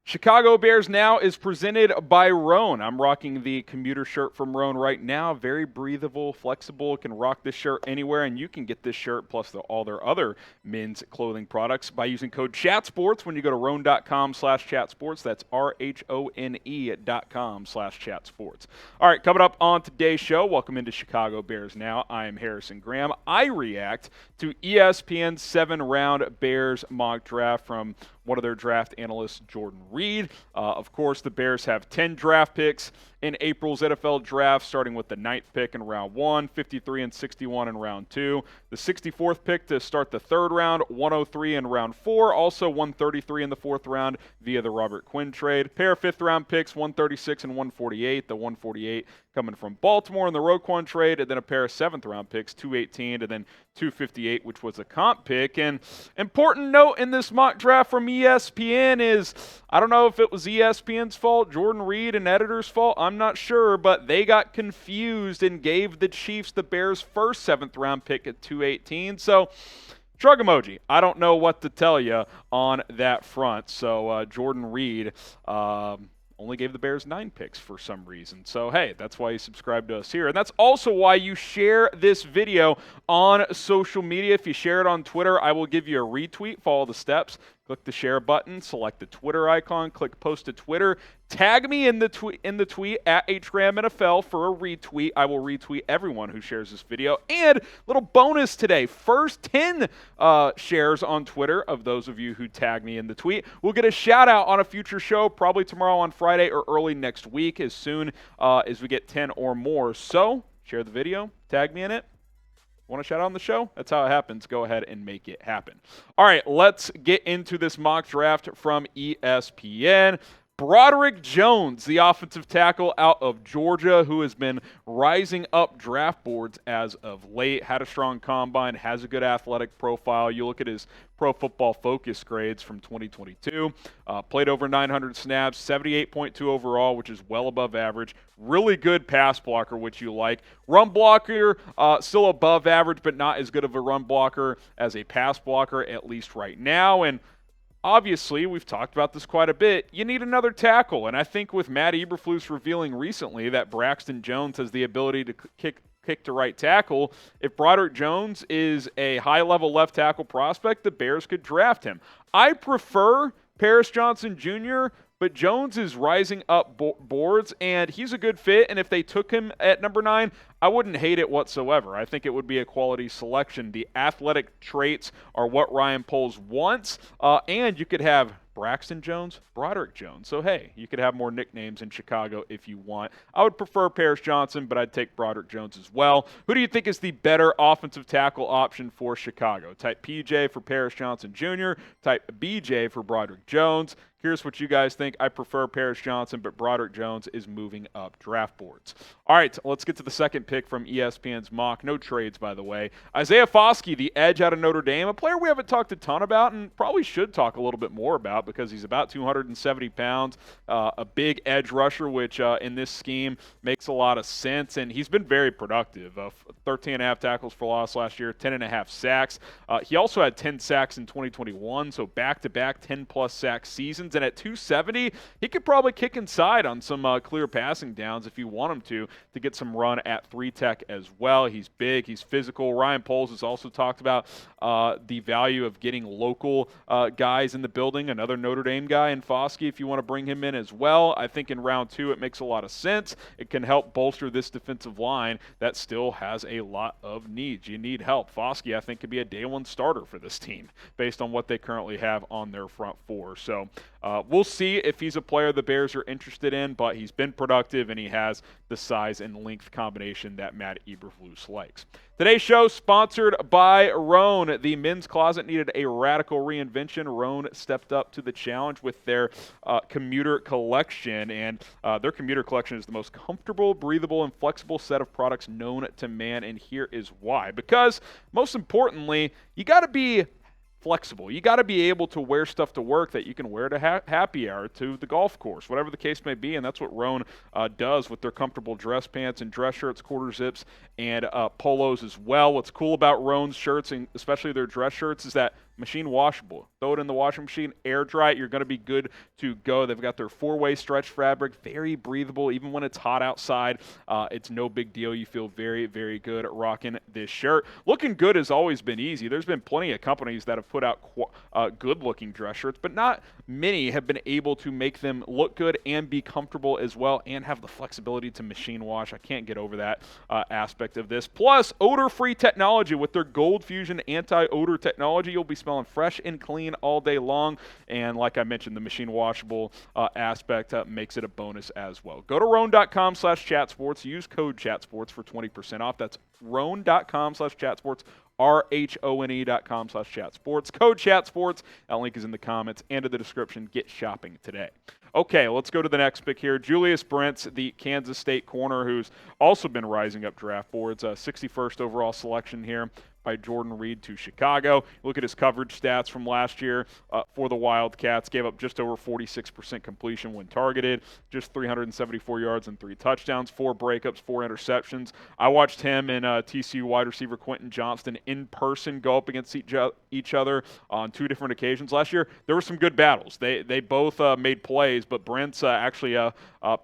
Chicago Bears Now is presented by Rhone. I'm rocking the commuter shirt from Rhone right now. Very breathable, flexible. Can rock this shirt anywhere, and you can get this shirt plus all their other men's clothing products by using code CHATSPORTS when you go to rhone.com/chatsports. That's RHONE.com/chatsports. All right, coming up on today's show, welcome into Chicago Bears Now. I am Harrison Graham. I react to ESPN's 7-round Bears mock draft from one of their draft analysts, Jordan Reid. Of course, the Bears have 10 draft picks in April's NFL Draft, starting with the 9th pick in round 1, 53 and 61 in round 2, the 64th pick to start the 3rd round, 103 in round 4, also 133 in the 4th round via the Robert Quinn trade. Pair of 5th-round picks, 136 and 148, the 148 coming from Baltimore in the Roquan trade, and then a pair of 7th-round picks, 218 and then 258, which was a comp pick. And important note in this mock draft from ESPN is, I don't know if it was ESPN's fault, Jordan Reid and editor's fault, I'm not sure, but they got confused and gave the Chiefs the Bears' first 7th-round pick at 218. So, shrug emoji. I don't know what to tell you on that front. So, Jordan Reid only gave the Bears 9 picks for some reason. So, hey, that's why you subscribe to us here. And that's also why you share this video on social media. If you share it on Twitter, I will give you a retweet. Follow the steps. Click the share button, select the Twitter icon, click post to Twitter, tag me in the tweet at HGramNFL for a retweet. I will retweet everyone who shares this video. And little bonus today, first 10 shares on Twitter of those of you who tag me in the tweet will get a shout out on a future show, probably tomorrow on Friday or early next week, as soon as we get 10 or more. So share the video, tag me in it. Want to shout out on the show? That's how it happens. Go ahead and make it happen. All right, let's get into this mock draft from ESPN. Broderick Jones, the offensive tackle out of Georgia, who has been rising up draft boards as of late, had a strong combine, has a good athletic profile. You look at his Pro Football Focus grades from 2022, played over 900 snaps, 78.2 overall, which is well above average. Really good pass blocker, which you like. Run blocker, still above average, but not as good of a run blocker as a pass blocker, at least right now. And obviously, we've talked about this quite a bit. You need another tackle, and I think with Matt Eberflus revealing recently that Braxton Jones has the ability to kick to right tackle, if Broderick Jones is a high-level left tackle prospect, the Bears could draft him. I prefer Paris Johnson Jr., but Jones is rising up boards, and he's a good fit, and if they took him at number 9, I wouldn't hate it whatsoever. I think it would be a quality selection. The athletic traits are what Ryan Poles wants, and you could have Braxton Jones, Broderick Jones. So, hey, you could have more nicknames in Chicago if you want. I would prefer Paris Johnson, but I'd take Broderick Jones as well. Who do you think is the better offensive tackle option for Chicago? Type PJ for Paris Johnson Jr., type BJ for Broderick Jones. Here's what you guys think. I prefer Paris Johnson, but Broderick Jones is moving up draft boards. All right, let's get to the second pick from ESPN's mock. No trades, by the way. Isaiah Foskey, the edge out of Notre Dame, a player we haven't talked a ton about and probably should talk a little bit more about because he's about 270 pounds, a big edge rusher, which in this scheme makes a lot of sense, and he's been very productive. 13.5 tackles for loss last year, 10.5 sacks. He also had 10 sacks in 2021, so back-to-back 10-plus sack seasons. And at 270, he could probably kick inside on some clear passing downs if you want him to get some run at 3-tech as well. He's big. He's physical. Ryan Poles has also talked about the value of getting local guys in the building, another Notre Dame guy in Foskey if you want to bring him in as well. I think in round 2 it makes a lot of sense. It can help bolster this defensive line that still has a lot of needs. You need help. Foskey, I think, could be a day 1 starter for this team based on what they currently have on their front 4. So we'll see if he's a player the Bears are interested in, but he's been productive and he has the size and length combination that Matt Eberflus likes. Today's show sponsored by Rhone. The men's closet needed a radical reinvention. Rhone stepped up to the challenge with their commuter collection, and their commuter collection is the most comfortable, breathable, and flexible set of products known to man, and here is why. Because, most importantly, you got to be flexible. You got to be able to wear stuff to work that you can wear to happy hour, to the golf course, whatever the case may be, and that's what Rhone does with their comfortable dress pants and dress shirts, quarter zips, and polos as well. What's cool about Rhone's shirts, and especially their dress shirts, is that machine washable. Throw it in the washing machine, air dry it, you're going to be good to go. They've got their 4-way stretch fabric, very breathable. Even when it's hot outside, it's no big deal. You feel very, very good at rocking this shirt. Looking good has always been easy. There's been plenty of companies that have put out good-looking dress shirts, but not many have been able to make them look good and be comfortable as well and have the flexibility to machine wash. I can't get over that aspect of this. Plus, odor-free technology with their Gold Fusion anti-odor technology. You'll be smelling fresh and clean all day long. And like I mentioned, the machine washable aspect makes it a bonus as well. Go to Rhone.com/chatsports. Use code chatsports for 20% off. That's Rhone.com/chatsports. RHONE.com/chatsports. Code chatsports. That link is in the comments and in the description. Get shopping today. Okay, let's go to the next pick here. Julius Brents, the Kansas State corner, who's also been rising up draft boards. 61st overall selection here by Jordan Reid to Chicago. Look at his coverage stats from last year for the Wildcats. Gave up just over 46% completion when targeted, just 374 yards and 3 touchdowns, 4 breakups, 4 interceptions. I watched him and TCU wide receiver Quentin Johnston in person go up against each other on 2 different occasions last year. There were some good battles. They both made plays, but Brents actually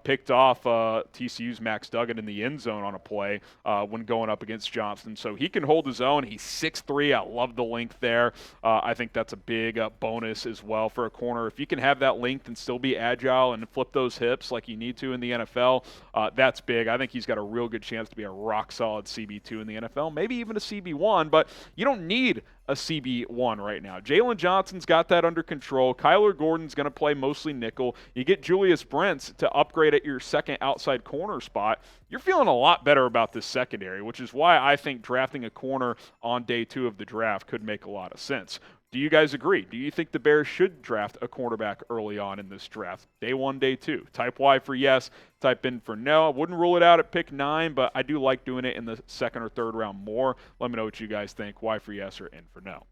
picked off TCU's Max Duggan in the end zone on a play when going up against Johnston. So he can hold his own. He's 6'3". I love the length there. I think that's a big bonus as well for a corner. If you can have that length and still be agile and flip those hips like you need to in the NFL, that's big. I think he's got a real good chance to be a rock-solid CB2 in the NFL, maybe even a CB1, but you don't need a CB1 right now. Jalen Johnson's got that under control. Kyler Gordon's going to play mostly nickel. You get Julius Brents to upgrade at your second outside corner spot. You're feeling a lot better about this secondary, which is why I think drafting a corner on day 2 of the draft could make a lot of sense. Do you guys agree? Do you think the Bears should draft a cornerback early on in this draft? Day 1, day 2. Type Y for yes, type in for no. I wouldn't rule it out at pick 9, but I do like doing it in the 2nd or 3rd round more. Let me know what you guys think. Y for yes or N for no.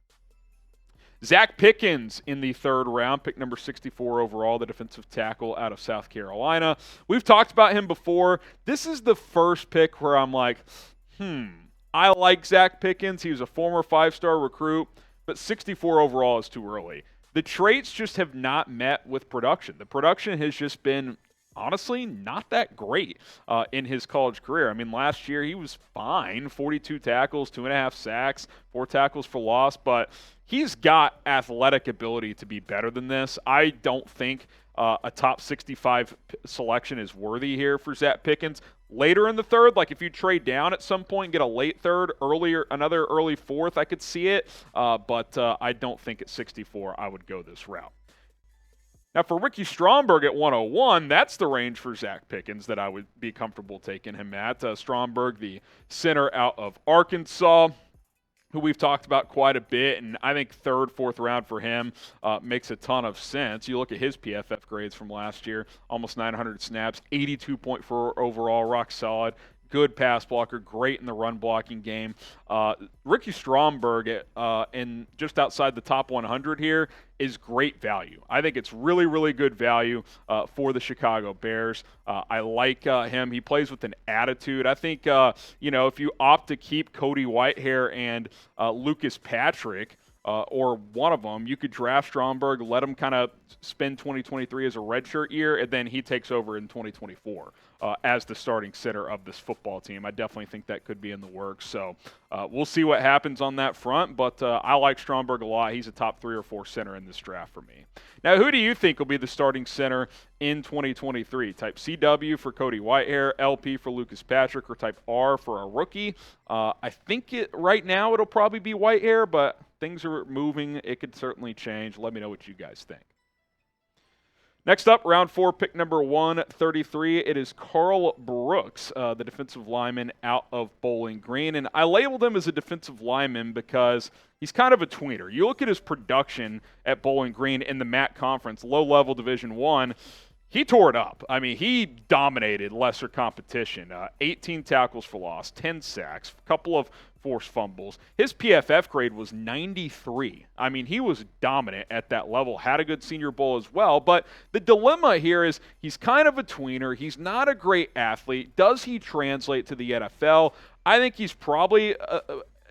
Zacch Pickens in the 3rd round, pick number 64 overall, the defensive tackle out of South Carolina. We've talked about him before. This is the first pick where I'm like, I like Zacch Pickens. He was a former 5-star recruit, but 64 overall is too early. The traits just have not met with production. The production has just been, honestly, not that great in his college career. I mean, last year he was fine, 42 tackles, 2.5 sacks, 4 tackles for loss, but he's got athletic ability to be better than this. I don't think a top 65 selection is worthy here for Zacch Pickens. Later in the 3rd, like if you trade down at some point and get a late 3rd, another early 4th, I could see it. But I don't think at 64 I would go this route. Now, for Ricky Stromberg at 101, that's the range for Zacch Pickens that I would be comfortable taking him at. Stromberg, the center out of Arkansas, who we've talked about quite a bit, and I think 3rd, 4th round for him makes a ton of sense. You look at his PFF grades from last year, almost 900 snaps, 82.4 overall, rock solid. Good pass blocker, great in the run blocking game. Ricky Stromberg, in just outside the top 100 here, is great value. I think it's really, really good value for the Chicago Bears. I like him. He plays with an attitude. I think, if you opt to keep Cody Whitehair and Lucas Patrick, or one of them, you could draft Stromberg, let him kind of spend 2023 as a redshirt year, and then he takes over in 2024 as the starting center of this football team. I definitely think that could be in the works. So we'll see what happens on that front, but I like Stromberg a lot. He's a top 3 or 4 center in this draft for me. Now, who do you think will be the starting center in 2023? Type CW for Cody Whitehair, LP for Lucas Patrick, or type R for a rookie. I think right now it'll probably be Whitehair, but things are moving. It could certainly change. Let me know what you guys think. Next up, round 4, pick number 133. It is Carl Brooks, the defensive lineman out of Bowling Green. And I labeled him as a defensive lineman because he's kind of a tweener. You look at his production at Bowling Green in the MAC Conference, low-level Division I, he tore it up. I mean, he dominated lesser competition. 18 tackles for loss, 10 sacks, a couple of forced fumbles. His PFF grade was 93. I mean, he was dominant at that level, had a good Senior Bowl as well. But the dilemma here is he's kind of a tweener. He's not a great athlete. Does he translate to the NFL? I think he's probably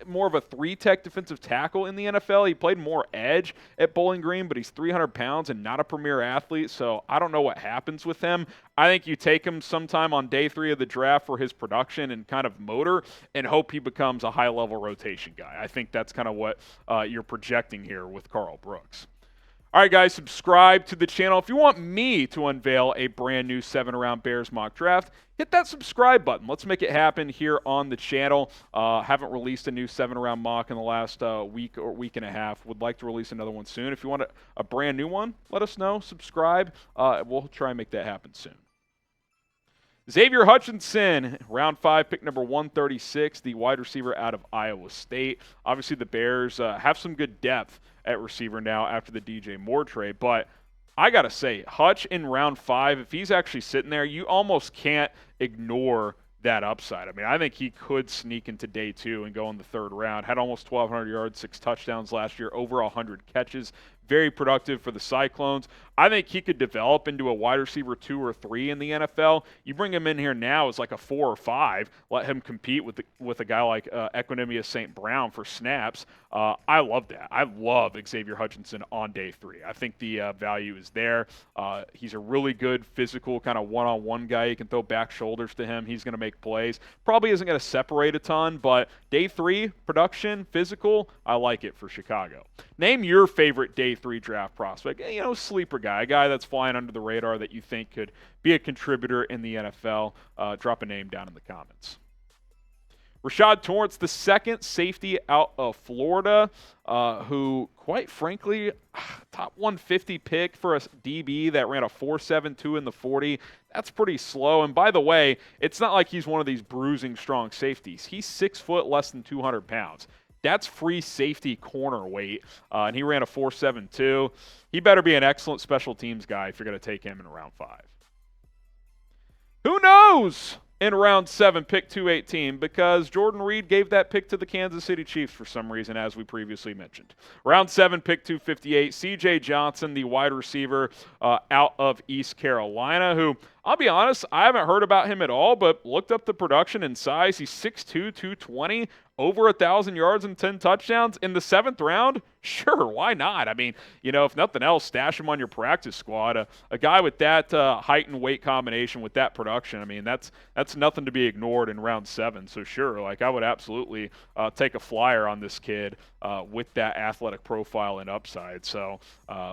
more of a 3-tech defensive tackle in the NFL. He played more edge at Bowling Green, but he's 300 pounds and not a premier athlete, so I don't know what happens with him. I think you take him sometime on day 3 of the draft for his production and kind of motor and hope he becomes a high-level rotation guy. I think that's kind of what you're projecting here with Karl Brooks. All right, guys, subscribe to the channel. If you want me to unveil a brand new 7-round Bears mock draft, hit that subscribe button. Let's make it happen here on the channel. Haven't released a new 7-round mock in the last week or week and a half. Would like to release another one soon. If you want a brand new one, let us know. Subscribe. We'll try and make that happen soon. Xavier Hutchinson, round 5, pick number 136, the wide receiver out of Iowa State. Obviously, the Bears have some good depth at receiver now after the DJ Moore trade, but I got to say, Hutch in round 5, if he's actually sitting there, you almost can't ignore that upside. I mean, I think he could sneak into day 2 and go in the 3rd round. Had almost 1,200 yards, 6 touchdowns last year, over 100 catches. Very productive for the Cyclones. I think he could develop into a wide receiver 2 or 3 in the NFL. You bring him in here now as like a 4 or 5. Let him compete with a guy like Equanimous St. Brown for snaps. I love that. I love Xavier Hutchinson on day 3. I think the value is there. He's a really good physical kind of one-on-one guy. You can throw back shoulders to him. He's going to make plays. Probably isn't going to separate a ton, but day 3, production, physical, I like it for Chicago. Name your favorite day 3 draft prospect. You know, sleeper guy, a guy that's flying under the radar that you think could be a contributor in the NFL. Drop a name down in the comments. Rashad Torrance, the 2nd safety out of Florida, who, quite frankly, top 150 pick for a DB that ran a 4.72 in the 40. That's pretty slow. And by the way, it's not like he's one of these bruising strong safeties. He's 6 foot, less than 200 pounds. That's free safety corner weight, and he ran a 4.72. He better be an excellent special teams guy if you're going to take him in round 5. Who knows in round 7, pick 218, because Jordan Reid gave that pick to the Kansas City Chiefs for some reason, as we previously mentioned. Round 7, pick 258, CJ Johnson, the wide receiver out of East Carolina, who, I'll be honest, I haven't heard about him at all, but looked up the production and size. He's 6'2", 220, over 1,000 yards and 10 touchdowns in the 7th round. Sure, why not? I mean, you know, if nothing else, stash him on your practice squad. A guy with that height and weight combination, with that production, I mean, that's nothing to be ignored in round 7. So sure, like I would absolutely take a flyer on this kid with that athletic profile and upside. So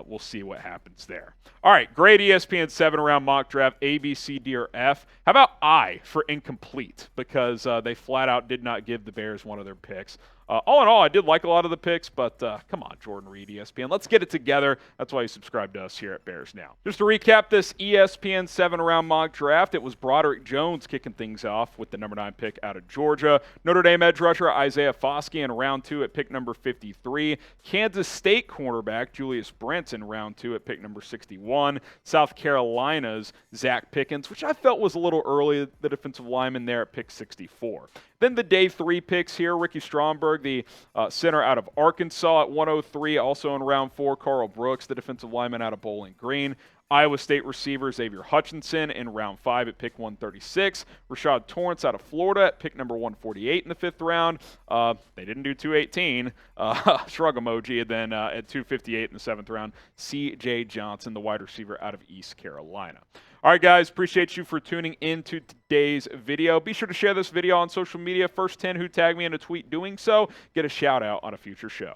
we'll see what happens there. All right, great ESPN 7-round mock draft, A, B, C, D, or F. How about I for incomplete? Because they flat out did not give the Bears one of their picks. All in all, I did like a lot of the picks, but come on, Jordan Reid, ESPN. Let's get it together. That's why you subscribe to us here at Bears Now. Just to recap this ESPN 7-round mock draft, it was Broderick Jones kicking things off with the number 9 pick out of Georgia. Notre Dame edge rusher Isaiah Foskey in round 2 at pick number 53. Kansas State cornerback Julius Brents in round 2 at pick number 61. South Carolina's Zacch Pickens, which I felt was a little early, the defensive lineman there at pick 64. Then the day 3 picks here, Ricky Stromberg, the center out of Arkansas at 103. Also in round 4, Karl Brooks, the defensive lineman out of Bowling Green. Iowa State receiver Xavier Hutchinson in round 5 at pick 136. Rashad Torrance out of Florida at pick number 148 in the 5th round. They didn't do 218. Shrug emoji. And then at 258 in the 7th round, C.J. Johnson, the wide receiver out of East Carolina. All right, guys, appreciate you for tuning into today's video. Be sure to share this video on social media. First 10 who tag me in a tweet doing so get a shout out on a future show.